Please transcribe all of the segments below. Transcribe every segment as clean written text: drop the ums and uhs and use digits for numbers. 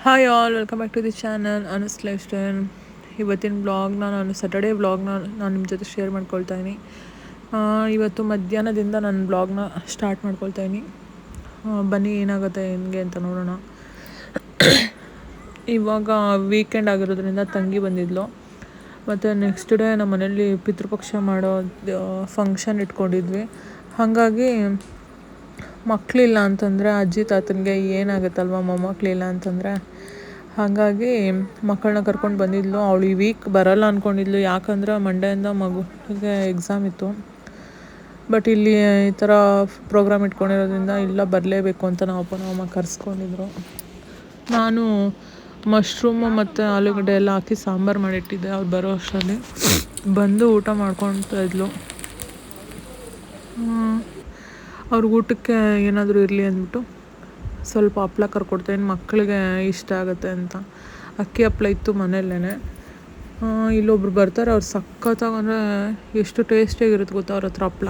Hi all, welcome back to the channel Anas lifestyle. ಇವತ್ತಿನ ವ್ಲಾಗ್ನ ನಾನು ಸ್ಯಾಟರ್ಡೇ ವ್ಲಾಗ್ನ ನಾನು ನಿಮ್ಮ ಜೊತೆ ಶೇರ್ ಮಾಡ್ಕೊಳ್ತಾ ಇದ್ದೀನಿ. ಇವತ್ತು ಮಧ್ಯಾಹ್ನದಿಂದ ನಾನು ವ್ಲಾಗ್ನ ಸ್ಟಾರ್ಟ್ ಮಾಡ್ಕೊಳ್ತಾ ಇದ್ದೀನಿ. ಬನ್ನಿ ಏನಾಗುತ್ತೆ ಹೆಂಗೆ ಅಂತ ನೋಡೋಣ. ಇವಾಗ ವೀಕೆಂಡ್ ಆಗಿರೋದ್ರಿಂದ ತಂಗಿ ಬಂದಿದ್ಲು. ಮತ್ತು ನೆಕ್ಸ್ಟ್ ಡೇ ನಮ್ಮ ಮನೇಲಿ ಪಿತೃಪಕ್ಷ ಮಾಡೋ ಫಂಕ್ಷನ್ ಇಟ್ಕೊಂಡಿದ್ವಿ. ಹಾಗಾಗಿ ಮಕ್ಕಳಿಲ್ಲ ಅಂತಂದರೆ ಅಜ್ಜಿ ತಾತನಿಗೆ ಏನಾಗುತ್ತಲ್ವ ಮೊಮ್ಮಕ್ಕಳಿಲ್ಲ ಅಂತಂದರೆ. ಹಾಗಾಗಿ ಮಕ್ಕಳನ್ನ ಕರ್ಕೊಂಡು ಬಂದಿದ್ಲು. ಅವಳು ಈ ವೀಕ್ ಬರೋಲ್ಲ ಅಂದ್ಕೊಂಡಿದ್ಲು, ಯಾಕಂದರೆ ಮಂಡೆಯಿಂದ ಮಗುಗೆ ಎಕ್ಸಾಮ್ ಇತ್ತು. ಬಟ್ ಇಲ್ಲಿ ಈ ಥರ ಪ್ರೋಗ್ರಾಮ್ ಇಟ್ಕೊಂಡಿರೋದ್ರಿಂದ ಇಲ್ಲ ಬರಲೇಬೇಕು ಅಂತ ನಮ್ಮ ಅಪ್ಪ ನಮ್ಮ ಅಮ್ಮ ಕರೆಸ್ಕೊಂಡಿದ್ರು. ನಾನು ಮಶ್ರೂಮು ಮತ್ತು ಆಲೂಗಡ್ಡೆ ಎಲ್ಲ ಹಾಕಿ ಸಾಂಬಾರು ಮಾಡಿಟ್ಟಿದ್ದೆ. ಅವ್ರು ಬರೋ ಅಷ್ಟರಲ್ಲಿ ಬಂದು ಊಟ ಮಾಡ್ಕೊಳ್ತಾ ಇದ್ಲು. ಅವ್ರಿಗೆ ಊಟಕ್ಕೆ ಏನಾದರೂ ಇರಲಿ ಅಂದ್ಬಿಟ್ಟು ಸ್ವಲ್ಪ ಹಪ್ಳ ಕರ್ಕೊಡ್ತೀನಿ, ಮಕ್ಕಳಿಗೆ ಇಷ್ಟ ಆಗುತ್ತೆ ಅಂತ. ಅಕ್ಕಿ ಹಪ್ಳ ಇತ್ತು ಮನೆಯಲ್ಲೇ. ಇಲ್ಲೊಬ್ರು ಬರ್ತಾರೆ, ಅವ್ರು ಸಖತ್ತಾಗಿ ಅಂದರೆ ಎಷ್ಟು ಟೇಸ್ಟಿಯಾಗಿರುತ್ತೆ ಗೊತ್ತಾ ಅವ್ರ ಹತ್ರ ಹಪ್ಳ.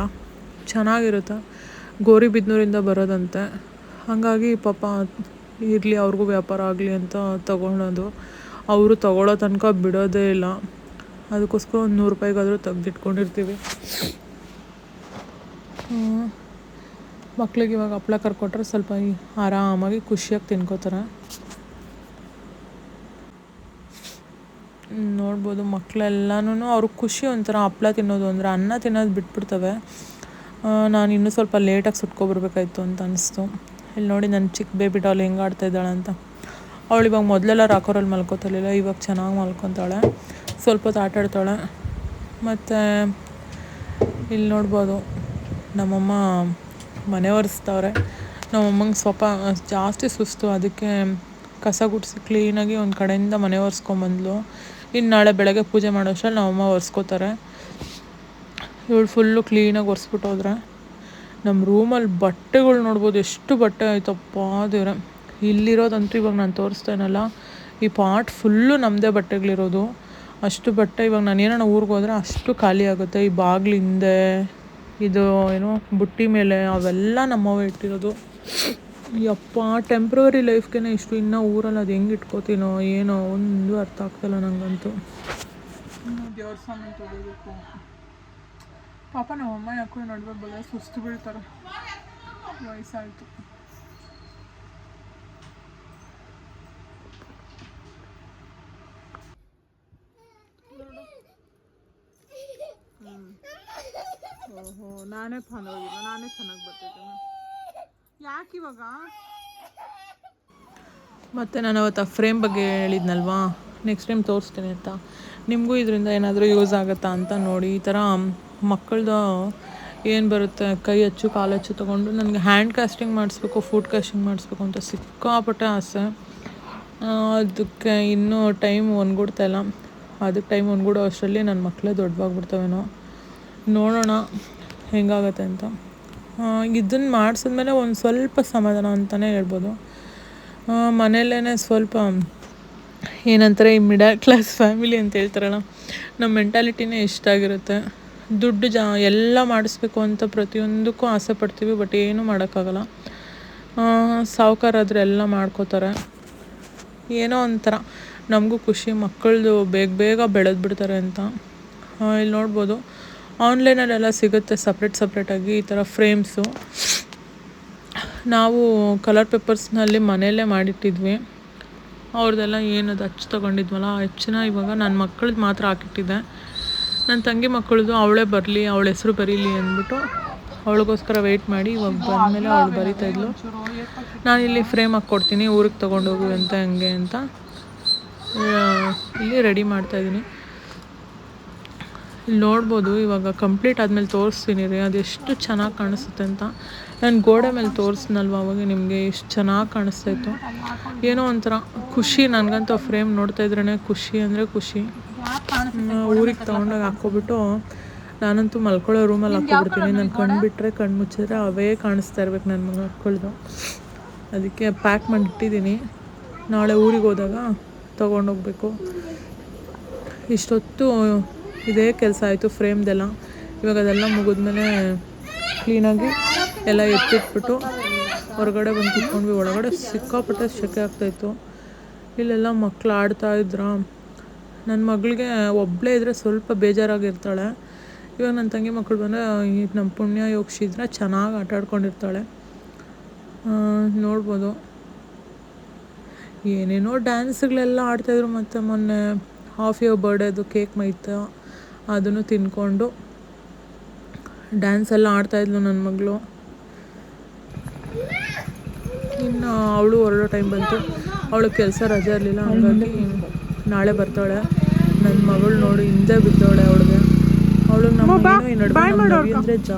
ಚೆನ್ನಾಗಿರುತ್ತೆ. ಗೌರಿಬಿದನೂರಿಂದ ಬರೋದಂತೆ. ಹಾಗಾಗಿ ಪಾಪ ಇರಲಿ ಅವ್ರಿಗೂ ವ್ಯಾಪಾರ ಆಗಲಿ ಅಂತ ತೊಗೊಳೋದು. ಅವರು ತೊಗೊಳ್ಳೋ ತನಕ ಬಿಡೋದೇ ಇಲ್ಲ. ಅದಕ್ಕೋಸ್ಕರ ಒಂದು 100 ರೂಪಾಯಿಗಾದರೂ ತೆಗೆದಿಟ್ಕೊಂಡಿರ್ತೀವಿ. ಮಕ್ಳಿಗೆ ಇವಾಗ ಹಪ್ಳ ಕರ್ಕೊಟ್ರೆ ಸ್ವಲ್ಪ ಆರಾಮಾಗಿ ಖುಷಿಯಾಗಿ ತಿನ್ಕೋತಾರೆ. ನೋಡ್ಬೋದು ಮಕ್ಕಳೆಲ್ಲನೂ ಅವ್ರಿಗೆ ಖುಷಿ ಒಂಥರ ಹಪ್ಳ ತಿನ್ನೋದು ಅಂದರೆ. ಅನ್ನ ತಿನ್ನೋದು ಬಿಟ್ಬಿಡ್ತವೆ. ನಾನು ಇನ್ನೂ ಸ್ವಲ್ಪ ಲೇಟಾಗಿ ಸುಟ್ಕೊಬರ್ಬೇಕಾಯ್ತು ಅಂತ ಅನಿಸ್ತು. ಇಲ್ಲಿ ನೋಡಿ ನನ್ನ ಚಿಕ್ಕ ಬೇಬಿ ಡಾಲ್ ಹೆಂಗೆ ಆಡ್ತಾಯಿದ್ದಾಳೆ ಅಂತ. ಅವಳು ಇವಾಗ ಮೊದಲೆಲ್ಲ ರಾಕೋರಲ್ಲಿ ಮಲ್ಕೋತಾಳಿಲ್ಲ, ಇವಾಗ ಚೆನ್ನಾಗಿ ಮಲ್ಕೊತಾಳೆ. ಸ್ವಲ್ಪ ಹೊತ್ತು ಆಟಾಡ್ತಾಳೆ. ಮತ್ತು ಇಲ್ಲಿ ನೋಡ್ಬೋದು ನಮ್ಮಮ್ಮ ಮನೆ ಒರೆಸ್ತವ್ರೆ. ನಮ್ಮಮ್ಮಂಗೆ ಸ್ವಲ್ಪ ಜಾಸ್ತಿ ಸುಸ್ತು, ಅದಕ್ಕೆ ಕಸ ಗುಡಿಸಿ ಕ್ಲೀನಾಗಿ ಒಂದು ಕಡೆಯಿಂದ ಮನೆ ಒರೆಸ್ಕೊಂಬಂದ್ಲು. ಇನ್ನು ನಾಳೆ ಬೆಳಗ್ಗೆ ಪೂಜೆ ಮಾಡೋ ಅಷ್ಟರಲ್ಲಿ ನಮ್ಮಮ್ಮ ಒರೆಸ್ಕೋತಾರೆ. ಇವಳು ಫುಲ್ಲು ಕ್ಲೀನಾಗಿ ಒರೆಸ್ಬಿಟ್ಟು ಹೋದ್ರೆ. ನಮ್ಮ ರೂಮಲ್ಲಿ ಬಟ್ಟೆಗಳು ನೋಡ್ಬೋದು, ಎಷ್ಟು ಬಟ್ಟೆ ಆಯ್ತಪ್ಪ ದೇವ್ರೆ. ಇಲ್ಲಿರೋದಂತೂ ಇವಾಗ ನಾನು ತೋರಿಸ್ತೇನಲ್ಲ, ಈ ಪಾಟ್ ಫುಲ್ಲು ನಮ್ಮದೇ ಬಟ್ಟೆಗಳಿರೋದು. ಅಷ್ಟು ಬಟ್ಟೆ ಇವಾಗ ನಾನು ಏನಾರ ಊರಿಗೆ ಹೋದರೆ ಅಷ್ಟು ಖಾಲಿ ಆಗುತ್ತೆ. ಈ ಬಾಗಿಲು ಹಿಂದೆ ಇದು ಏನು ಬುಟ್ಟಿ ಮೇಲೆ ಅವೆಲ್ಲ ನಮ್ಮವೇ ಇಟ್ಟಿರೋದು. ಯಪ್ಪ, ಟೆಂಪ್ರವರಿ ಲೈಫ್ಗೆ ಇಷ್ಟು, ಇನ್ನೂ ಊರಲ್ಲಿ ಅದು ಹೆಂಗೆ ಇಟ್ಕೋತೀನೋ ಏನೋ ಒಂದು ಅರ್ಥ ಆಗ್ತಾಯಿಲ್ಲ ನನಗಂತೂ. ದೇವ್ರ ಸಾಮಾನು ತೊಗೋಬೇಕು. ಪಾಪ ನಮ್ಮಮ್ಮ ಯಾಕೋ ನಡುವೆ ಬಲ್ಲ ಸುಸ್ತು ಬೀಳ್ತಾರೆ, ವಯಸ್ಸಾಯಿತು. ಓಹೋ, ನಾನೇ ಹೋಗಿಲ್ಲ, ನಾನೇ ಚೆನ್ನಾಗಿ ಬರ್ತಿದ್ದೆ. ಯಾಕೆ ಇವಾಗ ಮತ್ತು ನಾನು ಅವತ್ತು ಆ ಫ್ರೇಮ್ ಬಗ್ಗೆ ಹೇಳಿದ್ನಲ್ವಾ, ನೆಕ್ಸ್ಟ್ ಟೈಮ್ ತೋರಿಸ್ತೀನಿ ಅಂತ. ನಿಮಗೂ ಇದರಿಂದ ಏನಾದರೂ ಯೂಸ್ ಆಗುತ್ತಾ ಅಂತ ನೋಡಿ. ಈ ಥರ ಮಕ್ಕಳದು ಏನು ಬರುತ್ತೆ, ಕೈ ಹಚ್ಚು ಕಾಲು ಹಚ್ಚು ತೊಗೊಂಡು ನನಗೆ ಹ್ಯಾಂಡ್ ಕಾಸ್ಟಿಂಗ್ ಮಾಡಿಸ್ಬೇಕು, ಫುಡ್ ಕಾಸ್ಟಿಂಗ್ ಮಾಡಿಸ್ಬೇಕು ಅಂತ ಸಿಕ್ಕಾಪಟ್ಟೆ ಆಸೆ. ಅದಕ್ಕೆ ಇನ್ನೂ ಟೈಮ್ ಒಂದ್ಗೂಡ್ತಾ ಇಲ್ಲ. ಅದಕ್ಕೆ ಟೈಮ್ ಒಂದ್ಗೂಡೋ ಅಷ್ಟರಲ್ಲಿ ನನ್ನ ಮಕ್ಕಳೇ ದೊಡ್ಡವಾಗ್ಬಿಡ್ತವೇನೋ. ನೋಡೋಣ ಹೆಂಗಾಗತ್ತೆ ಅಂತ. ಇದನ್ನು ಮಾಡಿಸಿದ್ಮೇಲೆ ಒಂದು ಸ್ವಲ್ಪ ಸಮಾಧಾನ ಅಂತಲೇ ಹೇಳ್ಬೋದು. ಮನೆಯಲ್ಲೇ ಸ್ವಲ್ಪ ಏನಂತಾರೆ, ಈ ಮಿಡಲ್ ಕ್ಲಾಸ್ ಫ್ಯಾಮಿಲಿ ಅಂತ ಹೇಳ್ತಾರಲ್ಲ, ನಮ್ಮ ಮೆಂಟಾಲಿಟಿನೇ ಇಷ್ಟ ಆಗಿರುತ್ತೆ. ದುಡ್ಡು ಎಲ್ಲ ಮಾಡಿಸ್ಬೇಕು ಅಂತ ಪ್ರತಿಯೊಂದಕ್ಕೂ ಆಸೆ ಪಡ್ತೀವಿ, ಬಟ್ ಏನೂ ಮಾಡೋಕ್ಕಾಗಲ್ಲ. ಸಾಹುಕಾರಾದರೆ ಎಲ್ಲ ಮಾಡ್ಕೋತಾರೆ. ಏನೋ ಒಂಥರ ನಮಗೂ ಖುಷಿ, ಮಕ್ಕಳದು ಬೇಗ ಬೇಗ ಬೆಳೆದು ಬಿಡ್ತಾರೆ ಅಂತ. ಇಲ್ಲಿ ನೋಡ್ಬೋದು ಆನ್ಲೈನಲ್ಲೆಲ್ಲ ಸಿಗುತ್ತೆ ಸಪ್ರೇಟಾಗಿ ಈ ಥರ ಫ್ರೇಮ್ಸು. ನಾವು ಕಲರ್ ಪೇಪರ್ಸ್ನಲ್ಲಿ ಮನೆಯಲ್ಲೇ ಮಾಡಿಟ್ಟಿದ್ವಿ. ಅವ್ರದ್ದೆಲ್ಲ ಏನದು ಅಚ್ಚು ತೊಗೊಂಡಿದ್ವಲ್ಲ, ಆ ಅಚ್ಚನ್ನ ಇವಾಗ ನನ್ನ ಮಕ್ಕಳದ್ದು ಮಾತ್ರ ಹಾಕಿಟ್ಟಿದ್ದೆ. ನನ್ನ ತಂಗಿ ಮಕ್ಕಳದು ಅವಳೇ ಬರಲಿ, ಅವಳ ಹೆಸರು ಬರೀಲಿ ಅಂದ್ಬಿಟ್ಟು ಅವಳಿಗೋಸ್ಕರ ವೆಯ್ಟ್ ಮಾಡಿ ಇವಾಗ ಬಂದಮೇಲೆ ಅವಳು ಬರೀತಾಯಿದ್ಲು. ನಾನಿಲ್ಲಿ ಫ್ರೇಮ್ ಹಾಕ್ಕೊಡ್ತೀನಿ, ಊರಿಗೆ ತೊಗೊಂಡೋಗು ಅಂತ ಹಂಗೆ ಅಂತ ಇಲ್ಲಿ ರೆಡಿ ಮಾಡ್ತಾಯಿದ್ದೀನಿ. ಇಲ್ಲಿ ನೋಡ್ಬೋದು ಇವಾಗ ಕಂಪ್ಲೀಟ್ ಆದಮೇಲೆ ತೋರಿಸ್ತೀನಿ ರೀ, ಅದೆಷ್ಟು ಚೆನ್ನಾಗಿ ಕಾಣಿಸುತ್ತೆ ಅಂತ. ನಾನು ಗೋಡೆ ಮೇಲೆ ತೋರಿಸ್ನಲ್ವ ಅವಾಗ ನಿಮಗೆ ಎಷ್ಟು ಚೆನ್ನಾಗಿ ಕಾಣಿಸ್ತಾಯಿತ್ತು. ಏನೋ ಒಂಥರ ಖುಷಿ ನನಗಂತೂ ಆ ಫ್ರೇಮ್ ನೋಡ್ತಾ ಇದ್ರೇ ಖುಷಿ ಅಂದರೆ ಖುಷಿ. ಊರಿಗೆ ತೊಗೊಂಡೋಗಿ ಹಾಕ್ಕೊಬಿಟ್ಟು ನಾನಂತೂ ಮಲ್ಕೊಳ್ಳೋ ರೂಮಲ್ಲಿ ಹಾಕ್ಕೊಬಿಡ್ತೀನಿ. ನಾನು ಕಣ್ಣು ಬಿಟ್ಟರೆ ಕಣ್ಣು ಮುಚ್ಚಿದ್ರೆ ಅವೇ ಕಾಣಿಸ್ತಾ ಇರ್ಬೇಕು ನನ್ನ ಮಕ್ಕಳದು. ಅದಕ್ಕೆ ಪ್ಯಾಕ್ ಮಾಡಿ ಇಟ್ಟಿದ್ದೀನಿ, ನಾಳೆ ಊರಿಗೆ ಹೋದಾಗ ತೊಗೊಂಡೋಗ್ಬೇಕು. ಇಷ್ಟೊತ್ತು ಇದೇ ಕೆಲಸ ಆಯಿತು ಫ್ರೇಮ್ದೆಲ್ಲ. ಇವಾಗ ಅದೆಲ್ಲ ಮುಗಿದ್ಮೇಲೆ ಕ್ಲೀನಾಗಿ ಎಲ್ಲ ಎತ್ತಿಟ್ಬಿಟ್ಟು ಹೊರಗಡೆ ಬಂದು ಕುತ್ಕೊಂಡ್ವಿ. ಒಳಗಡೆ ಸಿಕ್ಕಾಪಟ್ಟೆ ಸೆಕೆ ಆಗ್ತಾಯಿತ್ತು. ಇಲ್ಲೆಲ್ಲ ಮಕ್ಳು ಆಡ್ತಾಯಿದ್ರ. ನನ್ನ ಮಗಳಿಗೆ ಒಬ್ಬಳೇ ಇದ್ದರೆ ಸ್ವಲ್ಪ ಬೇಜಾರಾಗಿರ್ತಾಳೆ. ಇವಾಗ ನನ್ನ ತಂಗಿ ಮಕ್ಕಳು ಬಂದರೆ ನಮ್ಮ ಪುಣ್ಯ ಯೋಗಿಸಿದ್ರೆ ಚೆನ್ನಾಗಿ ಆಟ ಆಡ್ಕೊಂಡಿರ್ತಾಳೆ. ನೋಡ್ಬೋದು ಏನೇನೋ ಡ್ಯಾನ್ಸ್ಗಳೆಲ್ಲ ಆಡ್ತಾಯಿದ್ರು. ಮತ್ತು ಮೊನ್ನೆ ಹಾಫ್ ಇಯರ್ ಬರ್ಡೇದು ಕೇಕ್ ಮೈತು ಅದನ್ನು ತಿಂದ್ಕೊಂಡು ಡ್ಯಾನ್ಸ್ ಎಲ್ಲ ಆಡ್ತಾಯಿದ್ಲು ನನ್ನ ಮಗಳು. ಇನ್ನು ಅವಳು ಹೊರಡೋ ಟೈಮ್ ಬಂತು. ಅವಳು ಕೆಲಸ ರಜೆ ಇರಲಿಲ್ಲ, ಹಾಗಾಗಿ ನಾಳೆ ಬರ್ತಾಳೆ. ನನ್ನ ಮಗಳು ನೋಡಿ ಹಿಂದೆ ಬಿದ್ದವಳೆ. ಅವಳಿಗೆ ನಮ್ಮ ಈ ನಡುವೆ ನಮ್ಮ ನವಿ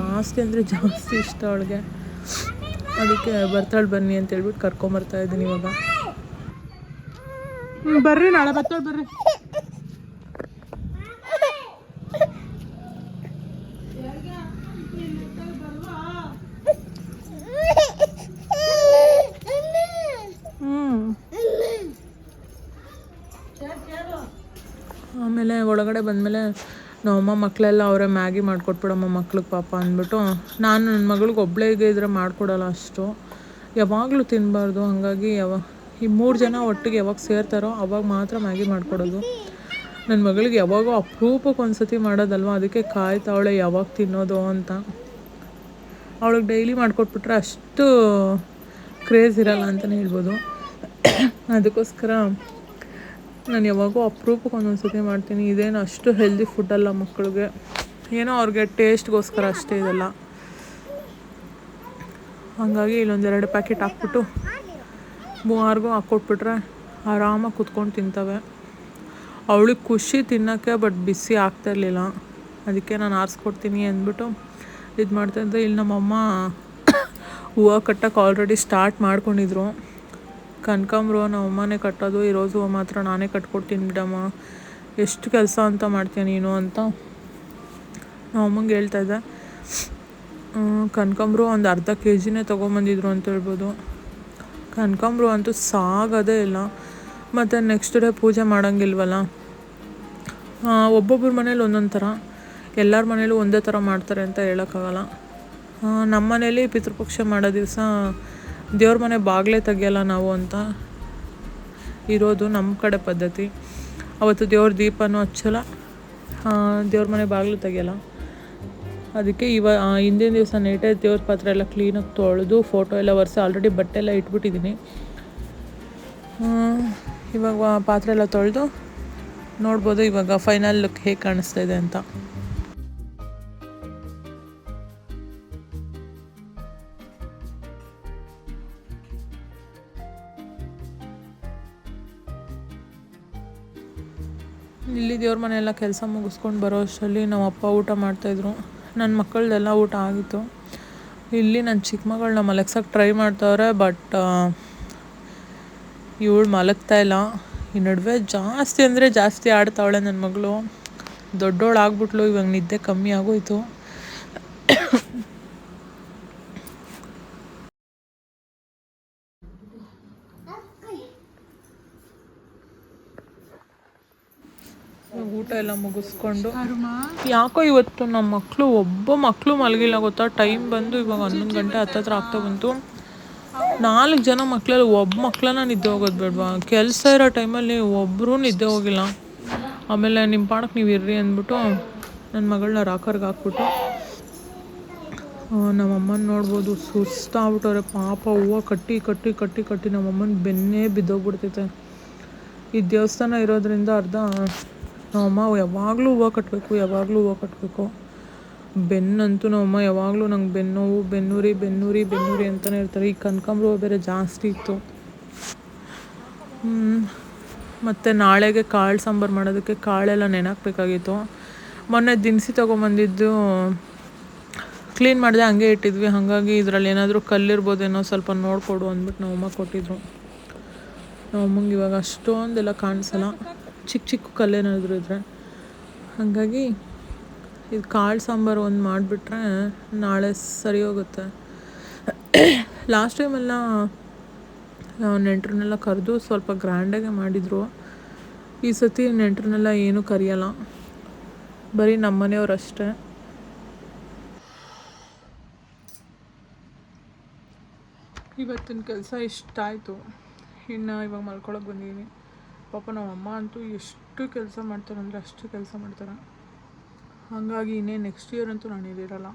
ಅಂದರೆ ಜಾಸ್ತಿ ಇಷ್ಟ ಅವಳಿಗೆ. ಅದಕ್ಕೆ ಬರ್ತಾಳೆ ಬನ್ನಿ ಅಂತ ಹೇಳ್ಬಿಟ್ಟು ಕರ್ಕೊಂಬರ್ತಾ ಇದ್ದೀನಿ ಇವಾಗ. ಬರ್ರಿ ನಾಳೆ ಬರ್ತಾಳೆ ಬರ್ರಿ. ಆಮೇಲೆ ಒಳಗಡೆ ಬಂದಮೇಲೆ ನಮ್ಮಮ್ಮ ಮಕ್ಕಳೆಲ್ಲ ಅವರೇ ಮ್ಯಾಗಿ ಮಾಡಿಕೊಟ್ಬಿಡಮ್ಮ ಮಕ್ಳಿಗೆ ಪಾಪ ಅಂದ್ಬಿಟ್ಟು, ನಾನು ನನ್ನ ಮಗಳಿಗೆ ಒಬ್ಬಳಿಗೆ ಇದ್ರೆ ಮಾಡಿಕೊಡಲ್ಲ ಅಷ್ಟು, ಯಾವಾಗಲೂ ತಿನ್ನಬಾರ್ದು. ಹಾಗಾಗಿ ಈ 3 ಜನ ಒಟ್ಟಿಗೆ ಯಾವಾಗ ಸೇರ್ತಾರೋ ಅವಾಗ ಮಾತ್ರ ಮ್ಯಾಗಿ ಮಾಡಿಕೊಡೋದು. ನನ್ನ ಮಗಳಿಗೆ ಯಾವಾಗೋ ಅಪರೂಪಕ್ಕೆ ಒಂದು ಸತಿ ಮಾಡೋದಲ್ವ, ಅದಕ್ಕೆ ಕಾಯ್ತಾವಳೆ ಯಾವಾಗ ತಿನ್ನೋದು ಅಂತ. ಅವಳಿಗೆ ಡೈಲಿ ಮಾಡಿಕೊಟ್ಬಿಟ್ರೆ ಅಷ್ಟು ಕ್ರೇಜ್ ಇರಲ್ಲ ಅಂತಲೇ ಹೇಳ್ಬೋದು. ಅದಕ್ಕೋಸ್ಕರ ನಾನು ಯಾವಾಗೋ ಅಪರೂಪಕ್ಕೆ ಒಂದೊಂದು ಸತಿ ಮಾಡ್ತೀನಿ. ಇದೇನು ಅಷ್ಟು ಹೆಲ್ದಿ ಫುಡ್ಡಲ್ಲ ಮಕ್ಕಳಿಗೆ, ಏನೋ ಅವ್ರಿಗೆ ಟೇಸ್ಟ್ಗೋಸ್ಕರ ಅಷ್ಟೇ ಇದೆಲ್ಲ. ಹಾಗಾಗಿ ಇಲ್ಲೊಂದೆರಡು ಪ್ಯಾಕೆಟ್ ಹಾಕ್ಬಿಟ್ಟು 3 ಹಾಕ್ಕೊಟ್ಬಿಟ್ರೆ ಆರಾಮಾಗಿ ಕುತ್ಕೊಂಡು ತಿಂತವೆ. ಅವಳಿಗೆ ಖುಷಿ ತಿನ್ನೋಕ್ಕೆ, ಬಟ್ ಬಿಸಿ ಆಗ್ತಾಯಿರಲಿಲ್ಲ. ಅದಕ್ಕೆ ನಾನು ಆರಿಸ್ಕೊಡ್ತೀನಿ ಅಂದ್ಬಿಟ್ಟು ಇದು ಮಾಡ್ತಾಯಿದ್ದೆ. ಇಲ್ಲಿ ನಮ್ಮಮ್ಮ ಹೂವು ಕಟ್ಟೋಕೆ ಆಲ್ರೆಡಿ ಸ್ಟಾರ್ಟ್ ಮಾಡ್ಕೊಂಡಿದ್ರು. ಕನಕಾಂಬ್ರ ನಮ್ಮಮ್ಮನೇ ಕಟ್ಟೋದು, ಈ ರೋಸ್ ಹೂವು ಮಾತ್ರ ನಾನೇ ಕಟ್ಕೊಡ್ತೀನಿ ಬಿಡಮ್ಮ, ಎಷ್ಟು ಕೆಲಸ ಅಂತ ಮಾಡ್ತೀಯ ನೀನು ಅಂತ ನಮ್ಮಮ್ಮಂಗೆ ಹೇಳ್ತಾಯಿದ್ದೆ. ಕನಕಾಂಬ್ರ ಒಂದು ಅರ್ಧ kg ತೊಗೊಂಬಂದಿದ್ರು ಅಂತ ಹೇಳ್ಬೋದು. ಕನಕಾಂಬ್ರ ಅಂತೂ ಸಾಗೋದೇ ಇಲ್ಲ. ಮತ್ತು ನೆಕ್ಸ್ಟ್ ಡೇ ಪೂಜೆ ಮಾಡೋಂಗಿಲ್ವಲ್ಲ. ಒಬ್ಬೊಬ್ಬರ ಮನೇಲಿ ಒಂದೊಂದು ಥರ, ಎಲ್ಲರ ಮನೇಲೂ ಒಂದೇ ಥರ ಮಾಡ್ತಾರೆ ಅಂತ ಹೇಳೋಕ್ಕಾಗಲ್ಲ. ನಮ್ಮ ಮನೇಲಿ ಪಿತೃಪಕ್ಷ ಮಾಡೋ ದಿವಸ ದೇವ್ರ ಮನೆ ಬಾಗಿಲೇ ತೆಗಿಯಲ್ಲ ನಾವು ಅಂತ ಇರೋದು ನಮ್ಮ ಕಡೆ ಪದ್ಧತಿ. ಅವತ್ತು ದೇವ್ರ ದೀಪನೂ ಹಚ್ಚಲ್ಲ, ದೇವ್ರ ಮನೆ ಬಾಗಿಲು ತೆಗಿಯಲ್ಲ. ಅದಕ್ಕೆ ಹಿಂದಿನ ದಿವಸ ನೈಟೇ ದೇವ್ರ ಪಾತ್ರೆ ಎಲ್ಲ ಕ್ಲೀನಾಗಿ ತೊಳೆದು ಫೋಟೋ ಎಲ್ಲ ಒರೆಸಿ ಆಲ್ರೆಡಿ ಬಟ್ಟೆ ಎಲ್ಲ ಇಟ್ಬಿಟ್ಟಿದ್ದೀನಿ. ಇವಾಗ ಪಾತ್ರೆ ಎಲ್ಲ ತೊಳೆದು ನೋಡ್ಬೋದು ಇವಾಗ ಫೈನಲ್ ಲುಕ್ ಹೇಗೆ ಕಾಣಿಸ್ತಾ ಇದೆ ಅಂತ. ಇಲ್ಲಿ ದೇವ್ರ ಮನೆಯೆಲ್ಲ ಕೆಲಸ ಮುಗಿಸ್ಕೊಂಡು ಬರೋ ಅಷ್ಟರಲ್ಲಿ ನಮ್ಮ ಅಪ್ಪ ಊಟ ಮಾಡ್ತಾಯಿದ್ರು. ನನ್ನ ಮಕ್ಕಳದೆಲ್ಲ ಊಟ ಆಗಿತ್ತು. ಇಲ್ಲಿ ನನ್ನ ಚಿಕ್ಕ ಮಗಳನ್ನ ಮಲಗ್ಸೋಕ್ಕೆ ಟ್ರೈ ಮಾಡ್ತಾವ್ರೆ, ಬಟ್ ಇವಳು ಮಲಗ್ತಾಯಿಲ್ಲ. ಈ ನಡುವೆ ಜಾಸ್ತಿ ಅಂದರೆ ಜಾಸ್ತಿ ಆಡ್ತಾವಳೆ ನನ್ನ ಮಗಳು. ದೊಡ್ಡವಳು ಆಗ್ಬಿಟ್ಲು, ಇವಾಗ ನಿದ್ದೆ ಕಮ್ಮಿ ಆಗೋಯ್ತು. ಊಟ ಎಲ್ಲ ಮುಗಿಸ್ಕೊಂಡು ಯಾಕೋ ಇವತ್ತು ನಮ್ಮ ಮಕ್ಕಳು ಮಲಗಿಲ್ಲ ಗೊತ್ತಾ. ಟೈಮ್ ಬಂದು ಇವಾಗ 11 ಗಂಟೆ ಹತ್ತತ್ರ ಆಗ್ತಾ ಬಂತು. 4 ಜನ ಮಕ್ಕಳಲ್ಲಿ ಒಬ್ಬ ಮಕ್ಕಳನ್ನ ನಿದ್ದೆ ಹೋಗೋದು ಬೇಡವಾ. ಕೆಲಸ ಇರೋ ಟೈಮಲ್ಲಿ ಒಬ್ಬರೂ ನಿದ್ದೆ ಹೋಗಿಲ್ಲ. ಆಮೇಲೆ ನಿಮ್ಮ ಪಾಡಕ್ಕೆ ನೀವು ಇರ್ರಿ ಅಂದ್ಬಿಟ್ಟು ನನ್ನ ಮಗಳನ್ನ ರಾಕರ್ಗೆ ಹಾಕ್ಬಿಟ್ಟು ನಮ್ಮಮ್ಮನ ನೋಡ್ಬೋದು ಸುಸ್ತಾಗ್ಬಿಟ್ಟವ್ರೆ ಪಾಪ. ಹೂವು ಕಟ್ಟಿ ಕಟ್ಟಿ ಕಟ್ಟಿ ಕಟ್ಟಿ ನಮ್ಮಮ್ಮನ ಬೆನ್ನೇ ಬಿದ್ದೋಗ್ಬಿಡ್ತೈತೆ. ಈ ದೇವಸ್ಥಾನ ಇರೋದ್ರಿಂದ ಅರ್ಧ ನಮ್ಮಮ್ಮ ಯಾವಾಗಲೂ ಹೂವು ಕಟ್ಟಬೇಕು. ಬೆನ್ನಂತೂ ನಮ್ಮಮ್ಮ ಯಾವಾಗಲೂ ನಂಗೆ ಬೆನ್ನೋವು, ಬೆನ್ನೂರಿ ಅಂತಲೇ ಇರ್ತಾರೆ. ಈ ಕನಕಾಂಬ್ರ ಹೂವು ಬೇರೆ ಜಾಸ್ತಿ ಇತ್ತು. ಮತ್ತು ನಾಳೆಗೆ ಕಾಳು ಸಾಂಬಾರು ಮಾಡೋದಕ್ಕೆ ಕಾಳೆಲ್ಲ ನೆನಾಕಬೇಕಾಗಿತ್ತು. ಮೊನ್ನೆ ದಿನಸಿ ತೊಗೊಂಬಂದಿದ್ದು ಕ್ಲೀನ್ ಮಾಡಿದೆ, ಹಂಗೆ ಇಟ್ಟಿದ್ವಿ. ಹಾಗಾಗಿ ಇದರಲ್ಲಿ ಏನಾದರೂ ಕಲ್ಲಿರ್ಬೋದೇನೋ, ಸ್ವಲ್ಪ ನೋಡಿಕೊಡು ಅಂದ್ಬಿಟ್ಟು ನಮ್ಮಮ್ಮ ಕೊಟ್ಟಿದ್ರು. ನಮ್ಮಮ್ಮಂಗೆ ಇವಾಗ ಅಷ್ಟೊಂದೆಲ್ಲ ಕಾಣಿಸಲ್ಲ, ಚಿಕ್ಕ ಕಲ್ಲೇನಾದರೂ ಇದ್ದರೆ. ಹಾಗಾಗಿ ಇದು ಕಾಳು ಸಾಂಬಾರು ಒಂದು ಮಾಡಿಬಿಟ್ರೆ ನಾಳೆ ಸರಿ ಹೋಗುತ್ತೆ. ಲಾಸ್ಟ್ ಟೈಮೆಲ್ಲ ನೆಂಟರನ್ನೆಲ್ಲ ಕರೆದು ಸ್ವಲ್ಪ ಗ್ರ್ಯಾಂಡಾಗೆ ಮಾಡಿದರು. ಈ ಸತಿ ನೆಂಟರನ್ನೆಲ್ಲ ಏನೂ ಕರೆಯಲ್ಲ, ಬರೀ ನಮ್ಮ ಮನೆಯವ್ರು ಅಷ್ಟೇ. ಇವತ್ತಿನ ಕೆಲಸ ಇಷ್ಟಾಯಿತು. ಇನ್ನು ಇವಾಗ ಮಲ್ಕೊಳಕ್ಕೆ ಬಂದಿದ್ದೀನಿ. ಪಾಪ ನಮ್ಮಮ್ಮ ಅಂತೂ ಎಷ್ಟು ಕೆಲಸ ಮಾಡ್ತಾರೆ ಅಂದರೆ ಅಷ್ಟು ಕೆಲಸ ಮಾಡ್ತಾರೆ. ಹಾಗಾಗಿ ಇನ್ನೇ ನೆಕ್ಸ್ಟ್ ಇಯರ್ ಅಂತೂ ನಾನು ಇಲ್ಲಿರಲ್ಲ.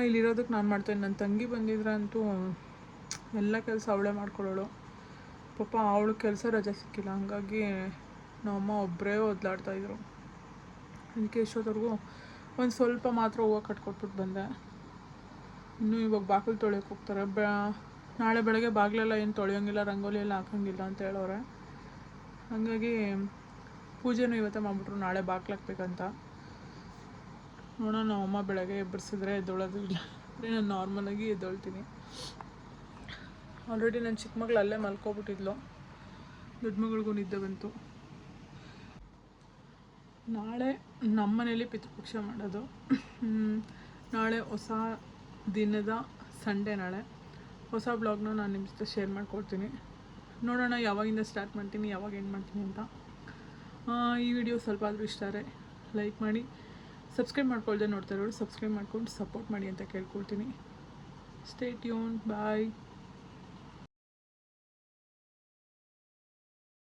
ಇಲ್ಲಿರೋದಕ್ಕೆ ನಾನು ಮಾಡ್ತೇನೆ. ನನ್ನ ತಂಗಿ ಬಂದಿದ್ರೆ ಅಂತೂ ಎಲ್ಲ ಕೆಲಸ ಅವಳೇ ಮಾಡ್ಕೊಳ್ಳೋಳು. ಪಾಪ ಅವಳು ಕೆಲಸ ರಜೆ ಸಿಕ್ಕಿಲ್ಲ, ಹಾಗಾಗಿ ನಮ್ಮಮ್ಮ ಒಬ್ಬರೇ ಒದ್ದಾಡ್ತಾಯಿದ್ರು. ಅದಕ್ಕೆ ಇಷ್ಟೊತ್ತವರೆಗೂ ಒಂದು ಸ್ವಲ್ಪ ಮಾತ್ರ ಹೂವು ಕಟ್ಕೊಟ್ಬಿಟ್ಟು ಬಂದೆ. ಇನ್ನೂ ಇವಾಗ ಬಾಗಿಲು ತೊಳೆಯೋಕೆ ಹೋಗ್ತಾರೆ. ನಾಳೆ ಬೆಳಗ್ಗೆ ಬಾಗಿಲೆಲ್ಲ ಏನು ತೊಳೆಯೋಂಗಿಲ್ಲ, ರಂಗೋಲಿ ಎಲ್ಲ ಹಾಕೋಂಗಿಲ್ಲ ಅಂತ ಹೇಳೋರೆ. ಹಾಗಾಗಿ ಪೂಜೆನೂ ಇವತ್ತೇ ಮಾಡಿಬಿಟ್ರು, ನಾಳೆ ಬಾಗಿಲು ಹಾಕ್ಬೇಕಂತ. ನೋಡೋಣ, ನಮ್ಮಮ್ಮ ಬೆಳಗ್ಗೆ ಎಬ್ಬರಿಸಿದ್ರೆ ಎದ್ದೊಳೋದು, ಇಲ್ಲ ನಾನು ನಾರ್ಮಲಾಗಿ ಎದ್ದೊಳ್ತೀನಿ. ಆಲ್ರೆಡಿ ನನ್ನ ಚಿಕ್ಕ ಮಗಳು ಅಲ್ಲೇ ಮಲ್ಕೊಬಿಟ್ಟಿದ್ಲು, ದೊಡ್ಡ ಮಗಳಿಗೂ ನಿದ್ದೆ ಬಂತು. ನಾಳೆ ನಮ್ಮ ಮನೇಲಿ ಪಿತೃಪಕ್ಷ ಮಾಡೋದು. ನಾಳೆ ಹೊಸ ದಿನದ ಸಂಡೇ, ನಾಳೆ ಹೊಸ ಬ್ಲಾಗ್ನ ನಾನು ನಿಮ್ಮ ಜೊತೆ ಶೇರ್ ಮಾಡ್ಕೊಳ್ತೀನಿ. ನೋಡೋಣ ಯಾವಾಗಿಂದ ಸ್ಟಾರ್ಟ್ ಮಾಡ್ತೀನಿ, ಯಾವಾಗ ಎಂಡ್ ಮಾಡ್ತೀನಿ ಅಂತ. ಈ ವಿಡಿಯೋ ಸ್ವಲ್ಪ ಆದರೂ ಇಷ್ಟ ಆದರೆ ಲೈಕ್ ಮಾಡಿ, ಸಬ್ಸ್ಕ್ರೈಬ್ ಮಾಡ್ಕೊಳ್ದೆ ನೋಡ್ತಾ ಇರೋರು ಸಬ್ಸ್ಕ್ರೈಬ್ ಮಾಡ್ಕೊಂಡು ಸಪೋರ್ಟ್ ಮಾಡಿ ಅಂತ ಕೇಳ್ಕೊಳ್ತೀನಿ. ಸ್ಟೇ ಟ್ಯೂನ್, ಬಾಯ್.